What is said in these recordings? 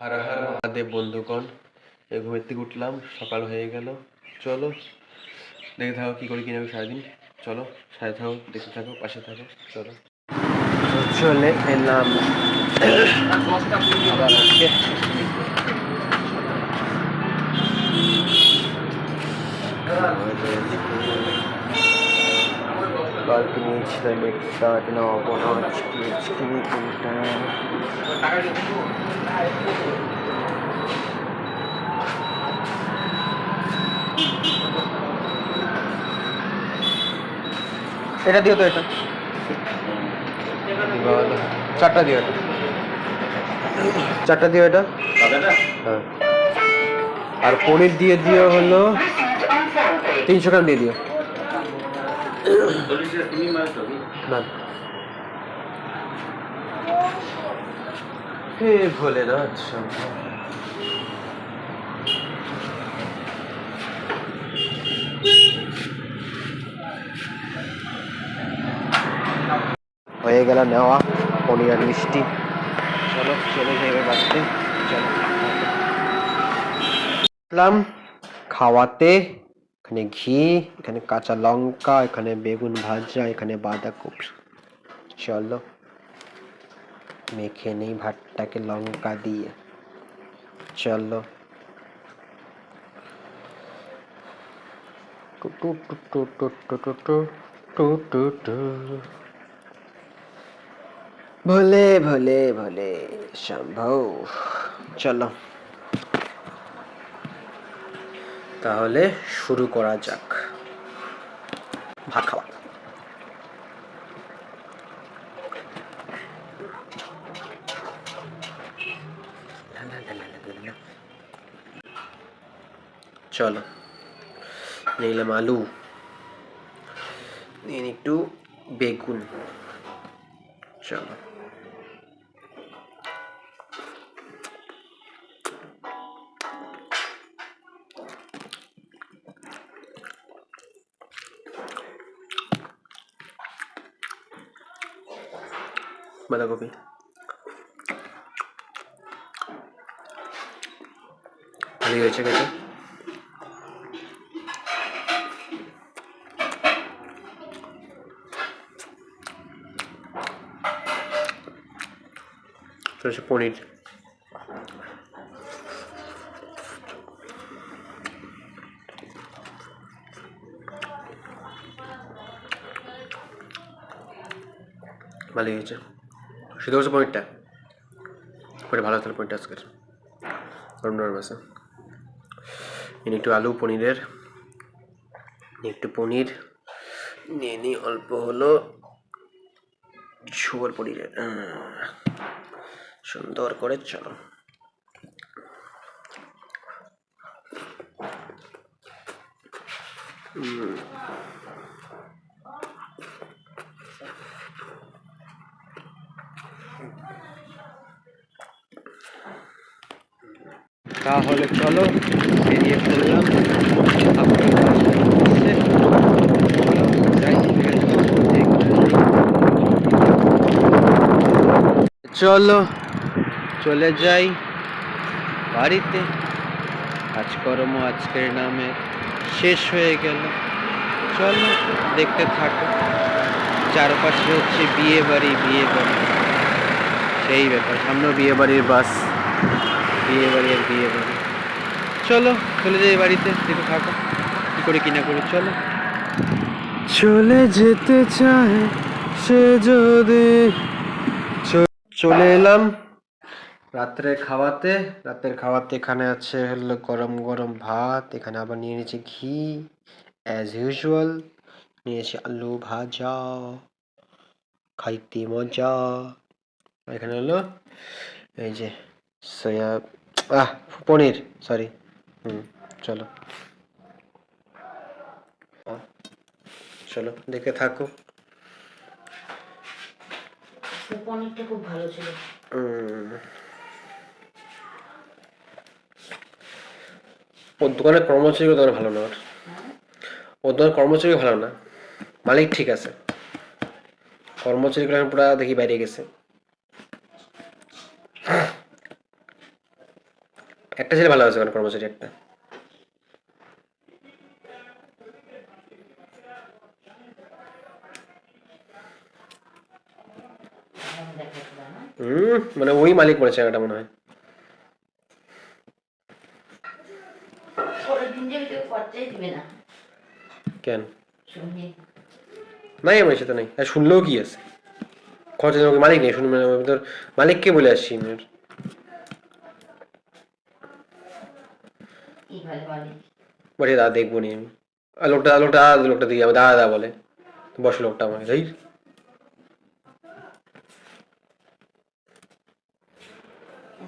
হর হর মহাদেব বন্ধুগণ, এই ঘুমের থেকে উঠলাম, সকাল হয়ে গেল। চলো দেখে থাকো কী করি কিনা সারাদিন। চলো সাথে থাকো, দেখতে থাকো, পাশে থাকো। চলো চলে এলাম আবার আজকে কালকে নিয়েছিলাম একটা, নেওয়াবো না আজকে কোনটা। এটা দিও তো, এটা চারটা দিও, এটা চারটা দিও, এটা হ্যাঁ। আর পনির দিয়ে দিও হলো 300 গ্রাম দিয়ে দিও। না হে ভোলেনাথ শম্ভো। হয়ে গেল নেওয়া পনির আর মিষ্টি। চলো চলে যাবে বাড়িতে। চলো খাওয়াতে। এখানে ঘি, এখানে কাঁচা লঙ্কা, এখানে বেগুন ভাজা, এখানে বাঁধাকপি। চলো মেখে নেই ভাতটাকে লঙ্কা দিয়ে। চলো টু টু টু টু টু টু টু টু টু টু। ভোলে ভোলে ভোলে শম্ভো। চলো তাহলে শুরু করা যাক ভাত খাওয়া। চলো নিলাম আলু, নিয়ে একটু বেগুন। চলো বাঁধাকপি ভালোই হয়েছে খেতে। পনির ভালোই হয়েছে। শুধু হচ্ছে পনিরটা পরে ভালো তাহলে পনিরটা আজকের গরম নরম আছে। একটু আলু পনিরের, একটু পনির নিয়ে নিই, অল্প হলো ঝোল পনিরের, সুন্দর করে। চলো তাহলে চলো বেরিয়ে পড়লাম। চলো চলে যাই বাড়িতে। কাজকর্ম আজকের নামে শেষ হয়ে গেল। চলো দেখতে থাকো। চারপাশে হচ্ছে বিয়ে বাড়ি, বিয়ে বাড়ি, সেই ব্যাপার। সামনেও বিয়ে বাড়ির বাস, বিয়ে বাড়ি আর বিয়ে বাড়ি। চলো চলে যাই বাড়িতে, দেখতে থাকো কি করে কিনা করে। চলো চলে যেতে চায় সে যদি। চলে এলাম রাত্রের খাওয়াতে। এখানে আছে হলো গরম গরম ভাত, এখানে আবার নিয়ে নিয়েছি ঘি অ্যাজ ইউজুয়াল, নিয়েছি আলু ভাজা, খাইতে মজা। এখানে হলো এই যে সয়া পনির, সরি। চলো চলো দেখে থাকো। পনিরটা খুব ভালো ছিল। ওর দোকানের কর্মচারীও দোকানে ভালো না, ওর দোকানের কর্মচারী ভালো না, মালিক ঠিক আছে, কর্মচারীগুলো এখন পুরা দেখি বাইরে গেছে। একটা ছেলে ভালো আছে, ওখানে কর্মচারী একটা। এখন দেখাচ্ছিল না। মানে ওই মালিক করেছে এটা মনে হয়। পরের দিন যে কেউ খরচাই দিবে না কেন? শুনি। নাই আমার সাথে নেই, আর শুনলেও কি আছে, খরচা দেওয়ার মালিক নেই, শুনবে আমি তোর মালিককে বলে আসছি আমি ওর। কি ভালো মালিক। বলছি দাদা দেখবো নি আমি। আর লোকটা দিকে আমি দাদা বলে, বসে লোকটা আমাকে তাই।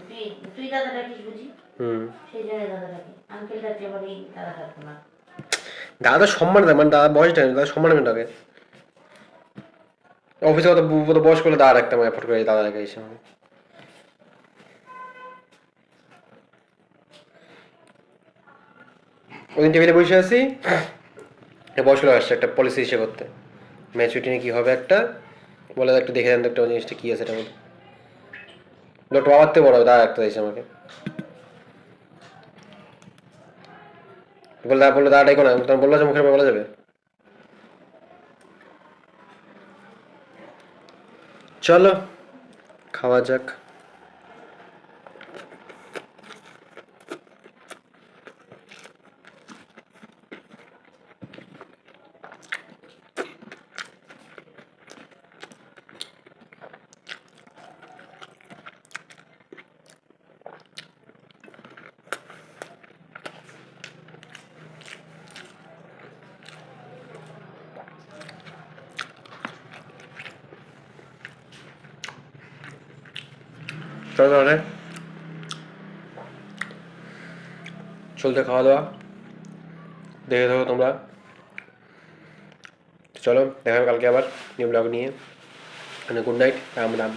তুই তুই দাদা ডাকিস বুঝি, হুম। সেই জন্য দাদা ডাকি। আঙ্কেল ডাকলে পরেই দাদা ডাকবো না। দাদা সম্মান দেয়, মানে দাদা বয়সটা নেই, দাদা সম্মান আমি তাকে অফিসে কত বয়স করলে দাদা রাখতাম, এফোর্ট করে দাদা রেখে এসে আমাকে। ওদিন টেবিলে বসে আছি, বয়স লোক আসছে একটা পলিসি ইসে করতে, ম্যাচুরিটি নিয়ে কী হবে একটা, বলে একটু দেখে দেন তো একটা জিনিসটা কী আছে এটা বলে। লোকটা বাবার থেকে বড় হবে, দাদা রাখতে চাইছে আমাকে। বললো দাদাটাই কোনো, তখন বললো যে মুখের বলা যাবে। চলো খাওয়া যাক। চলো তাহলে চলতে খাওয়া দাওয়া দেখে থাকো তোমরা। চলো দেখা হবে কালকে আবার নিউ ব্লগ নিয়ে। Good night, Ram Ram.